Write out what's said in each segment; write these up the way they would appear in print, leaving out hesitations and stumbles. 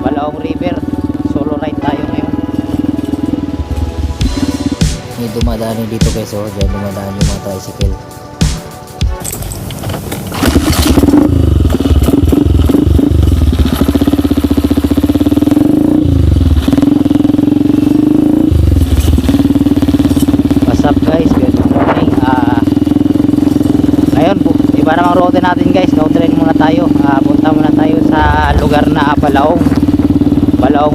Balaong River. Solo ride tayo ngayon. May dumadaan dito guys, oh. Diyan dumadaan yung mga tricycle. What's up guys? Good morning. Ngayon, iba namang route natin guys. No train muna tayo. Punta muna tayo sa lugar na Balaong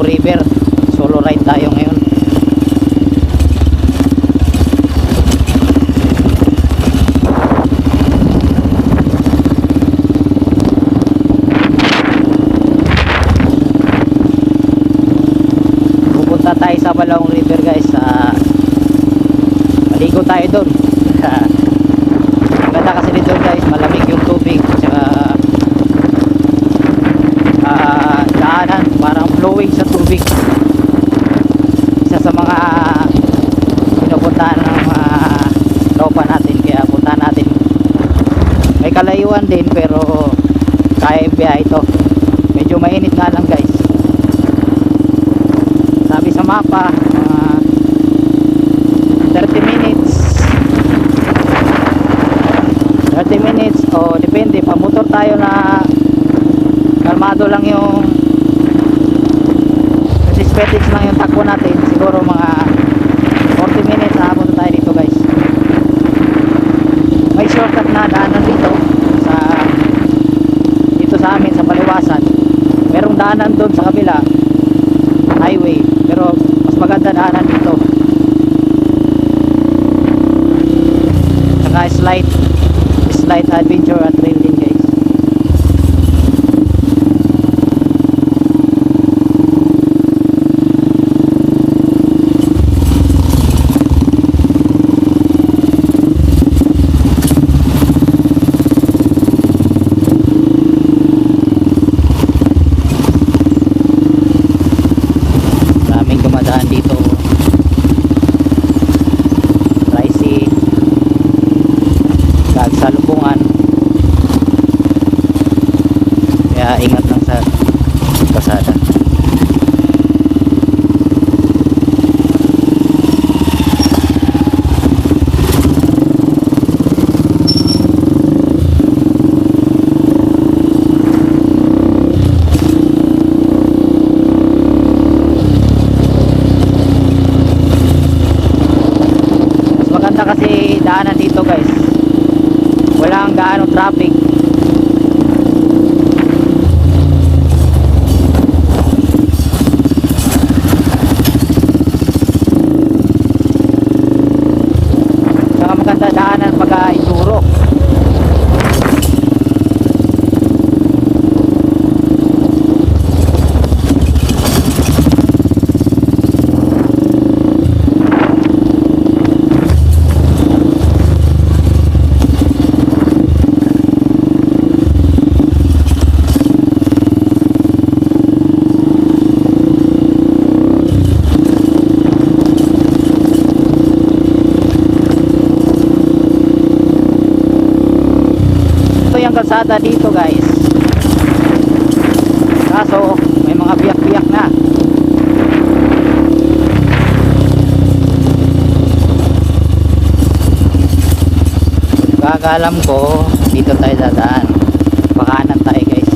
River. Solo ride tayo ngayon. Pupunta tayo sa Balaong River guys. Maligo tayo doon. Ang ganda kasi dito guys, malamig yung tubig, tsaka daanan parang flowing sa tubig. Isa sa mga pinupuntahan ng mga tropa natin, kaya puntahan natin. May kalayuan din pero kaya yung biyahe ito. Medyo mainit nga lang guys. Sabi sa mapa 30 minutes o depende, pa motor tayo na kalmado lang yung resistance lang yung takbo natin, siguro mga 40 minutes punta tayo dito guys. May shortcut na daanan dito sa amin sa Paliwasan. Merong daanan doon sa kabila, highway, pero mas maganda daanan dito. Saka slight adventure at trail din guys. Daming dumadaan dito. Pricey, salubungan, kaya ingat lang sa kalsada. Mas maganda kasi daanan dito guys, walang gaano traffic. Saka maganda daanan pag ituro. Yung kalsada dito guys, kaso may mga biyak-biyak na. Kakalam ko dito tayo dadaan, pakanan tayo guys.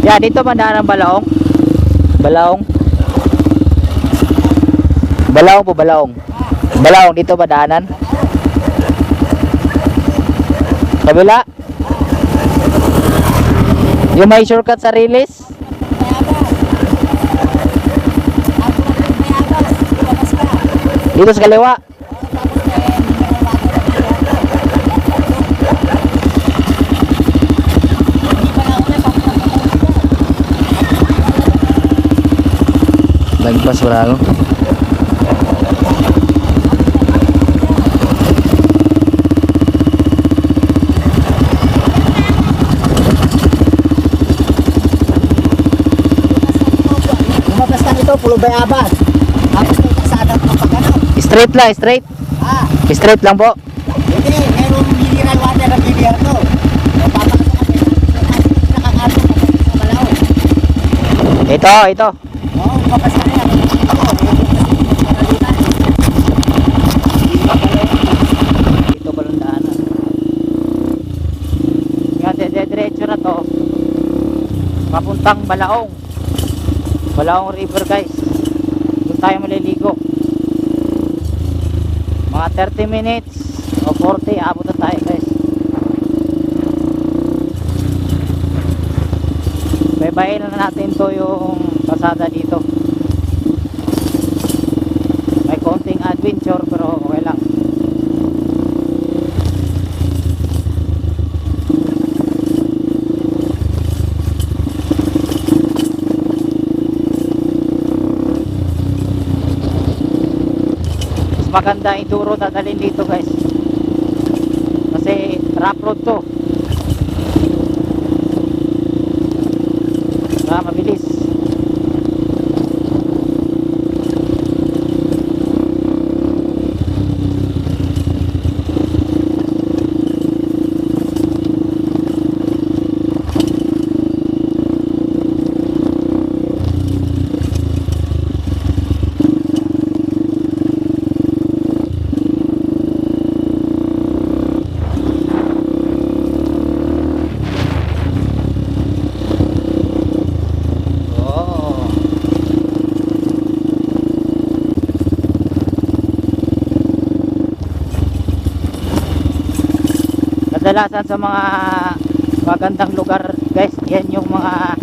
Yeah, dito mandaan ang Balaong. Balaong. Balaong po, Balaong. Balaong, dito ba daanan? Kabila? Yung may shortcut sa Rilis? Dito sa kaliwa? Lagpas wala ako. Lumabas ka nito, Pulo Bayabas. Tapos may kasada ng pagano. Straight lang, straight. Ah, Straight lang po. hindi, merong mineral water na bibiyar to. Napapakasa kami. Nakakalo sa Balao. Ito. Oo, lumabas ka na yan. Dito ba lang daanan? Yan, diretso na to. Papuntang Balaong. Balaong River guys. Doon tayo maliligo. Mga 30 minutes o 40, abot na tayo guys. Baybayin na natin to yung pasada dito. May konting adventure pero okay lang. Mas maganda enduro dadalhin dito guys. Kasi rough road to. Mabilis. Kadalasan sa mga magandang lugar guys, yan yung mga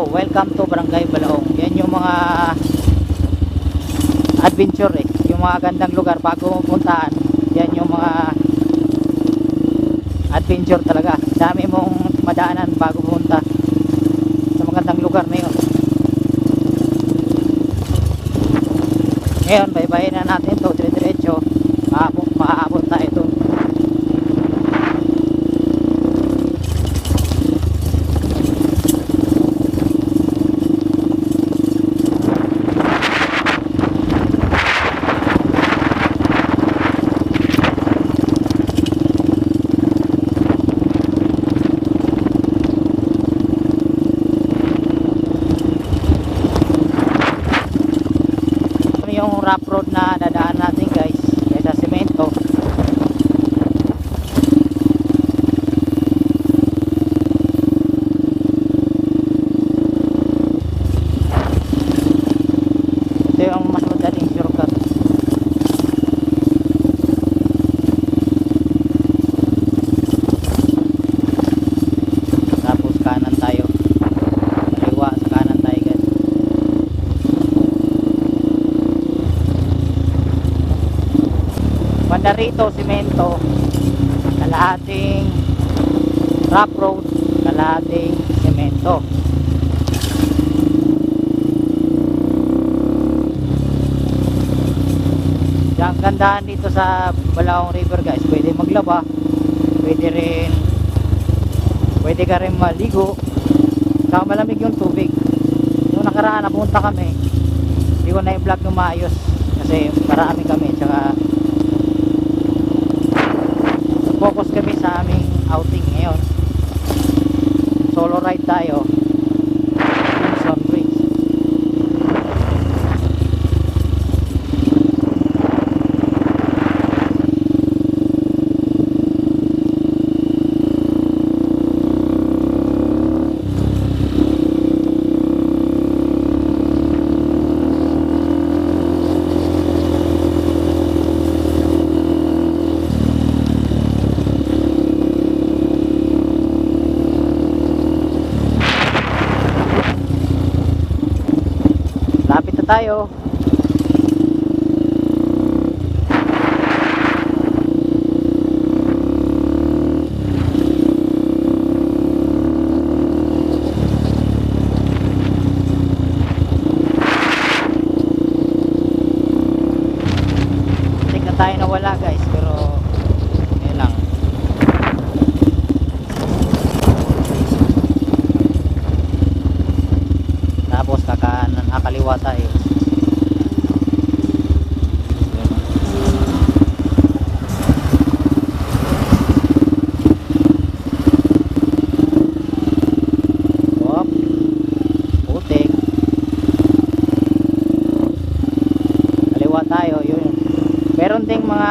welcome to Barangay Balaong. Yan yung mga adventure yung mga gandang lugar bago pumuntaan. Yan yung mga adventure talaga. Dami mong madaanan bago pumunta sa magandang lugar na yun. Ngayon, baybayin na natin to dire-diretso. Maaabot tayo doon. Yung rough road na dadaan natin guys, kaysa semento. Ito yung mas madaling shortcut. Tapos kanan tayo, kaliwa sa kanan tayo guys. Banda rito, simento, kalahating rough road, kalahating simento. Ang gandahan dito sa Balaong River guys, pwede maglaba, pwede ka rin maligo, saka malamig yung tubig. Nung nakaraan napunta kami, hindi ko na i-vlog ng maayos kasi marami kami, tsaka focus kami sa aming outing ngayon. Solo ride tayo, Quezon Bridge. na tayo. Tik na tayo nawala guys, pero yun lang. Tapos nakakaliwa tayo. Hop, putik. Kaliwa tayo, yun. Meron ding mga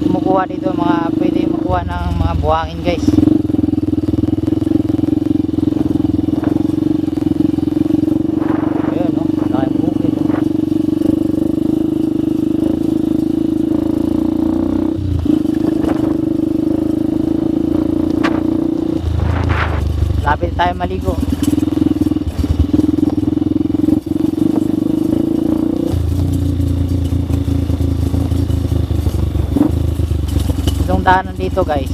kumukuha dito, mga pwede makuha ng mga buhangin guys. Ayun, no? Laking bukid, no? Lapit tayo maligo. Itong daanan dito guys,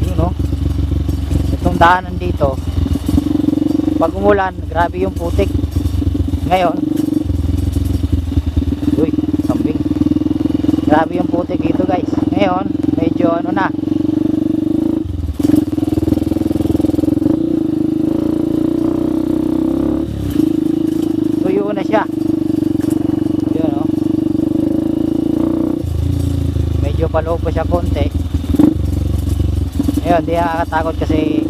yun no, itong daanan dito pag umulan grabe yung putik. Ngayon, uy, kambing, grabe yung putik dito guys. Ngayon medyo ano na, tuyo na siya. Yun no, medyo paloob pa siya konti. Ngayon di nakakatakot kasi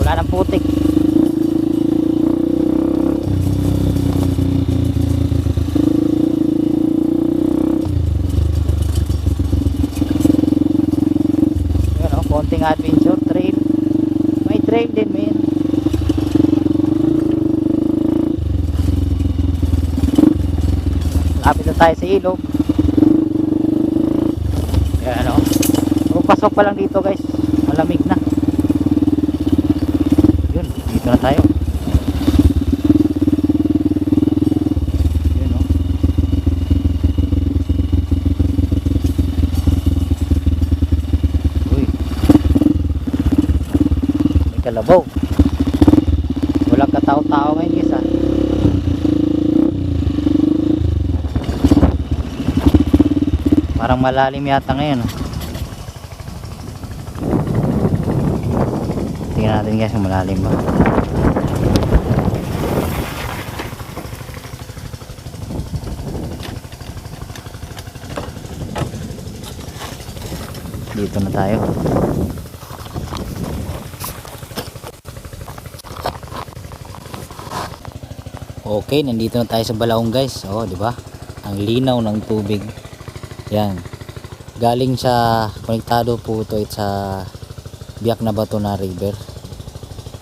wala nang putik. Yun o, konting adventure trail. May trail din man. Lapit na tayo sa ilog. Yan o, pasok pa lang dito guys, malamig na. Yun, dito na tayo. Yun o, uy, may kalabaw. Walang katao-tao ngayon guys ha. Parang malalim yata ngayon. Tingnan natin guys kung malalim ba. Dito na tayo. Okay, nandito na tayo sa Balaong guys. Oh, di ba? Ang linaw ng tubig. Yan. Galing sa konektado po ito sa Biak na Bato na River.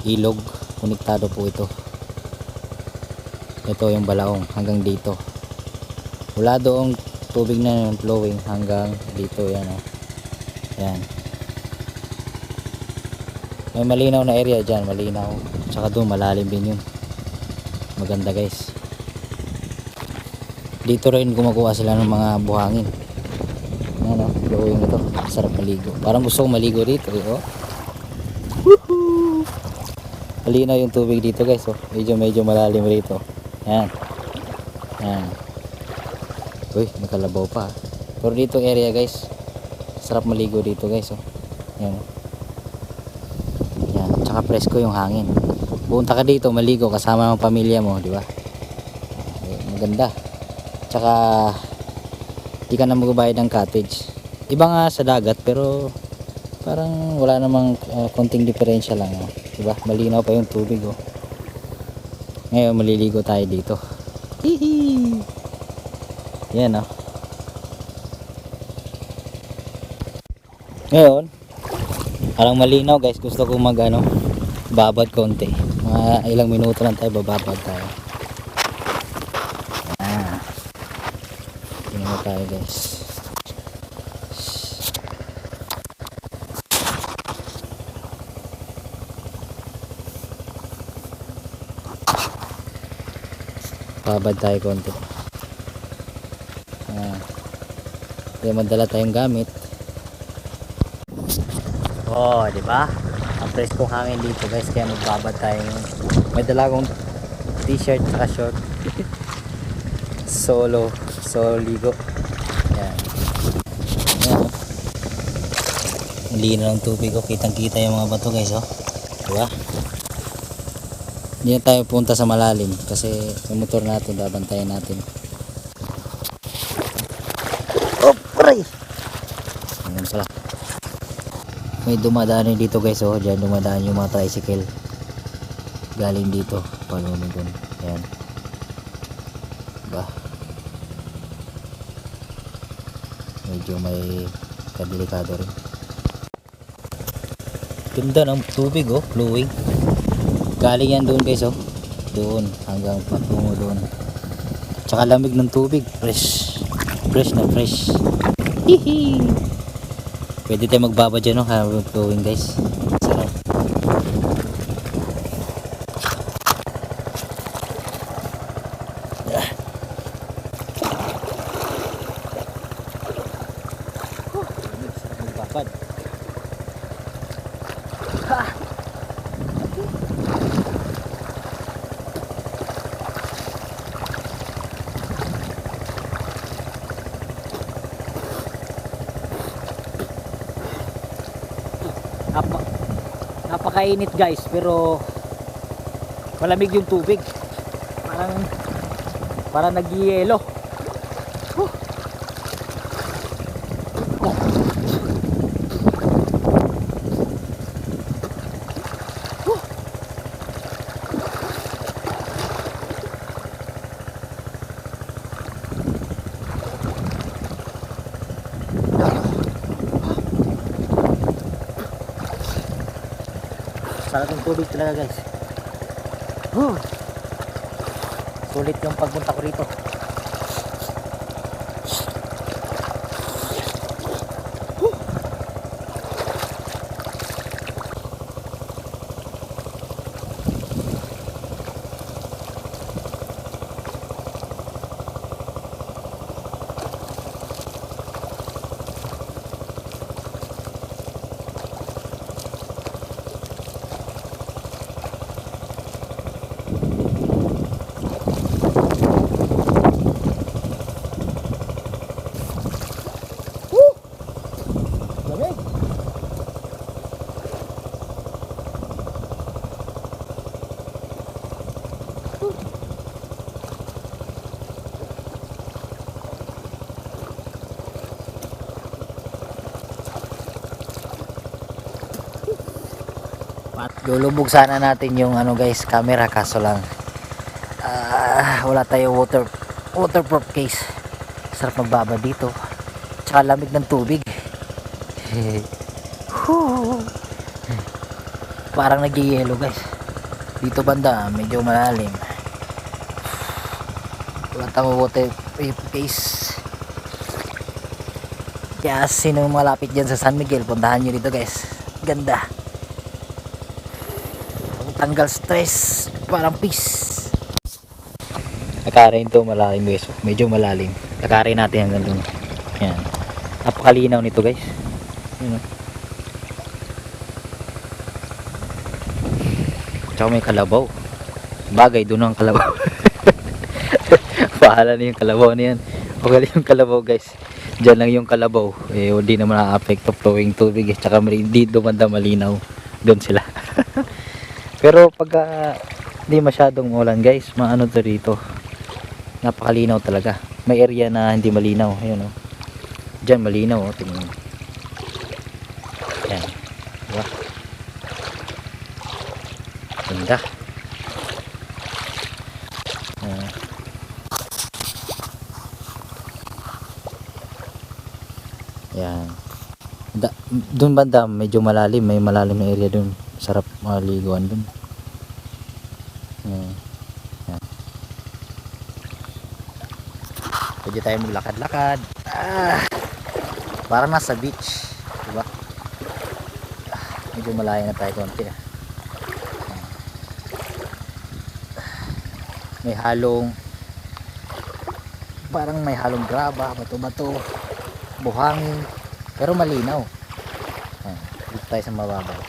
Ilog, konektado po ito. Ito yung Balaong hanggang dito. Wala doong tubig na yung flowing hanggang dito yan oh. Yan. May malinaw na area dyan, malinaw. Tsaka doon malalim din yun. Maganda guys. Dito rin gumagawa sila ng mga buhangin. Ano, flowing ito. Sarap maligo. Parang gusto kong maligo dito eh, oh. Woohoo! Malinaw yung tubig dito guys oh. Medyo malalim rito. Yan. Yan. Uy, may kalabaw pa. Pero dito area guys, sarap maligo dito guys oh. Yan. Yan, tsaka presko yung hangin. Punta ka dito maligo kasama ng pamilya mo, di ba? Maganda. Tsaka di ka na magbabayad ng cottage. Iba nga sa dagat pero parang wala namang konting diferensya lang oh. Di ba? Malinaw pa yung tubig oh. Ngayon maliligo tayo dito. Hihi. Yan oh. Ngayon parang malinaw guys, gusto ko mag ano, babad konti. Mga ilang minuto lang tayo bababad tayo. Tingnan mo tayo guys. babad tayo konti. Kaya madala tayong gamit. Oh, di ba? Ang preskong hangin dito guys, kaya magbabad tayo. May dala akong t-shirt at short. Solo ligo. Yan. Ayan, oh. Ang linaw ng tubig, oh. Kitang kita yung mga bato guys, oh. Diba? Hindi na tayo punta sa malalim kasi yung motor natin babantayan natin. Oh, aray! Ayan pala. May dumadaan rin dito guys, oh. Diyan dumadaan yung mga tricycle. Galing dito. Palunod dun. Ayan. Diba? Medyo may kadelikado rin. Ganda ng tubig, oh. Flowing. Galing yan doon guys, oh. Doon. Hanggang patungo doon. Tsaka lamig ng tubig. Fresh. Fresh na fresh. Hihi. Pwede tayo magbaba dyan, no? Habang flowing guys. Sarap. Magbabad. Napakainit guys, pero malamig yung tubig. Parang nag-yelo. Sarap yung tubig talaga guys. Sulit yung pagpunta ko rito. Lulubog sana natin yung ano guys, camera, kaso lang wala tayo waterproof case. Sarap magbaba dito. Tsaka lamig ng tubig. Parang nag-yelo guys. Dito banda medyo malalim. Wala tayong waterproof case. Kaya sino malapit dyan sa San Miguel, puntahan nyo dito guys. Ganda. Tanggal stress, parang peace. Lakarin to malalim guys, medyo malalim. Lakarin natin hanggang dun. Yan. Napakalinaw nito guys. Yun, oh. Tsaka may kalabaw. Bagay doon ang kalabaw. Pahala na yung kalabaw na yan. Okay yung kalabaw guys. Diyan lang yung kalabaw. Eh, hindi naman na-affect of flowing tubig. Tsaka hindi dumanda malinaw. Doon sila. Pero pag hindi masyadong ulan guys, maano to dito, napakalinaw talaga. May area na hindi malinaw. Ayun, oh. Diyan malinaw, oh. Tingnan mo. Yan. Diba? Ganda. Yan. Doon banda medyo malalim, may malalim na area doon. Sarap maliguan dun. Yan. Pwede tayo maglakad-lakad. Parang nasa beach, diba? Medyo malayo na tayo konti. May halong parang may halong graba, bato-bato, buhangin, pero malinaw. Dito tayo sa mababaw.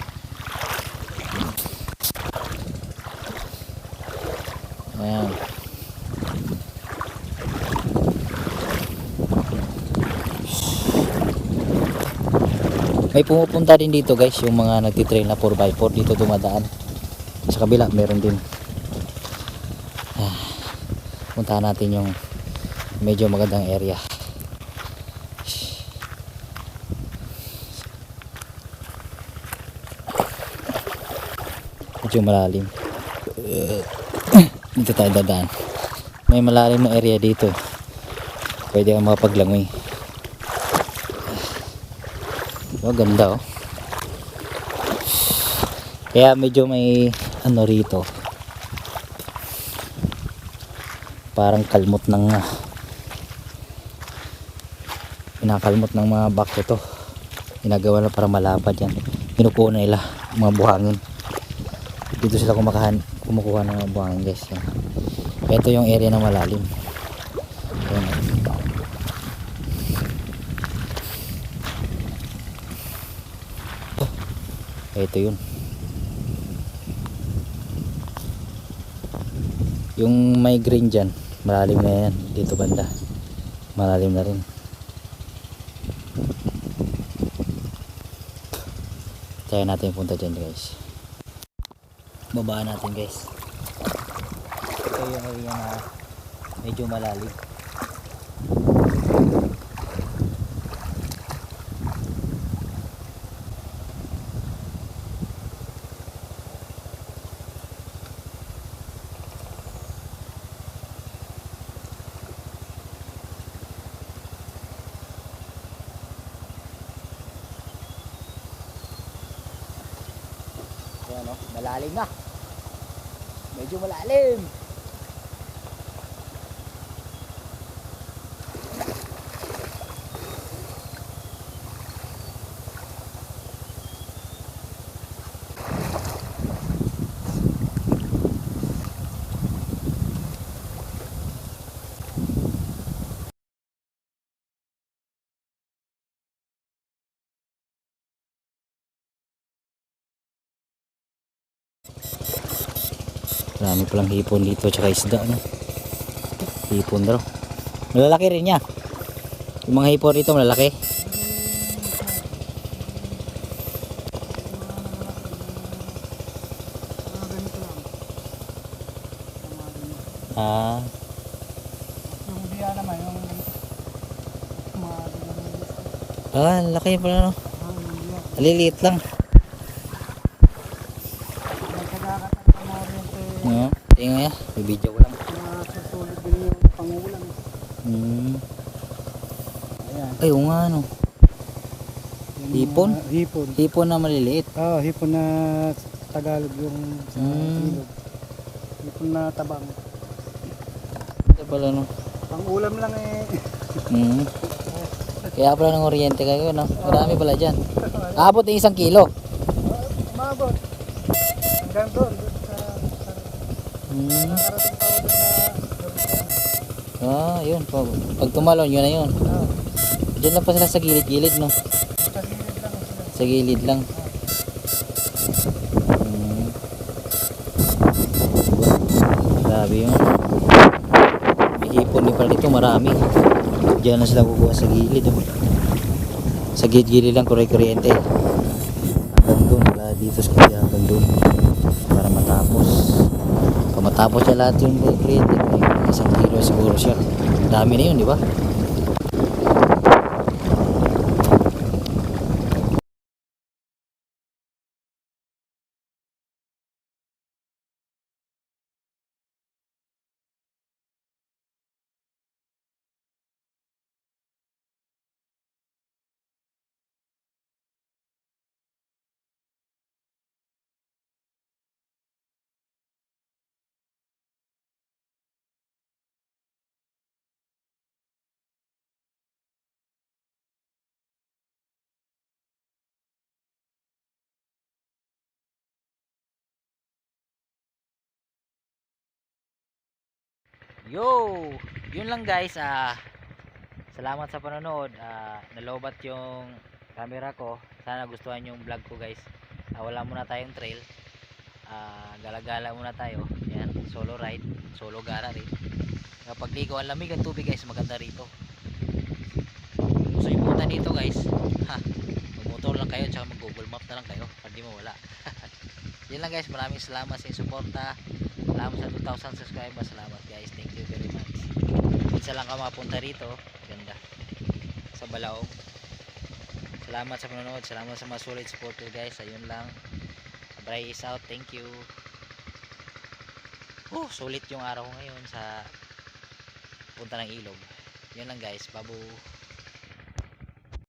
Ayan. May pumupunta din dito guys, yung mga nagtitrain na 4x4 dito dumadaan. Sa kabila meron din. Puntahan natin yung medyo magandang area. Medyo malalim. Dito tayo dadaan. May malalim na area dito. Pwede kang makapaglangoy. Oh, ganda oh. Kaya medyo may ano rito. Parang kalmot ng pinakalmot ng mga bakto to. Ginagawa na para malapad yan. Kinukuha na nila mga buhangin. Dito sila kumukuha ng mga buhangin guys. Yan. Ito yung area na malalim. Yan. Ito yun. Yung may green dyan, malalim na yan. Dito banda, malalim na rin. Tayo natin punta dyan guys. Babaan natin guys. Ito yung area na medyo malalim. Ayan o, malalim na. Medyo malalim. Marami palang hipon dito tsaka isda no? Hipon daw. Malalaki rin yan. Yung mga hipon dito malalaki. Ah. Yung diya naman, yung Ah, laki pala no. Aliliit lang. No, tingnan niya, may video ko lang. susulod din yung pangulam. Ayan. Ay, oo nga no. Hipon? Hipon. Hipon na maliliit. Hipon na Tagalog yung sa ilog. Hipon na tabang. Ito pala no. Pangulam lang eh. Kaya pala ng oriente kayo no. Marami pala dyan. Abot ng 1 kilo. Umabot. Hanggang doon. Nakarating pa ako Ah, yun. Pag tumalon, yun na yun. Diyan lang pa sila sa gilid-gilid no. sa gilid lang sila. Sa gilid lang. Grabe yun. May hipon din pala dito, marami. Diyan na sila kukuha sa gilid. Oh. Sa gilid-gilid lang, kuryente. Hanggang doon, wala dito sa kaya hanggang doon. Para matapos. Pag matapos siya lahat yung kuryente, 1 kilo siguro siya. Dami na yun, di ba? Yo! Yun lang guys. Salamat sa panonood. Nalobat yung camera ko. Sana gustuhan yung vlog ko guys. Wala muna tayong trail. Gala-gala muna tayo. Yan, solo ride, solo gara rin. Kapag ligo ang lamig ang tubig guys, maganda rito. Gusto nyo pumunta dito guys, magmotor lang kayo tsaka mag Google Map na lang kayo pag di mo wala. Yun lang guys, maraming salamat sa inyong suporta. Salamat sa 2,000 subscribers. Salamat guys, thank you very much. Minsan lang ka mapunta rito, ganda sa Balaong. Salamat sa panonood, salamat sa mga solid supporter guys. Ayun lang, Bray is out, thank you. Sulit yung araw ngayon sa punta ng ilog. Yun lang guys, babu.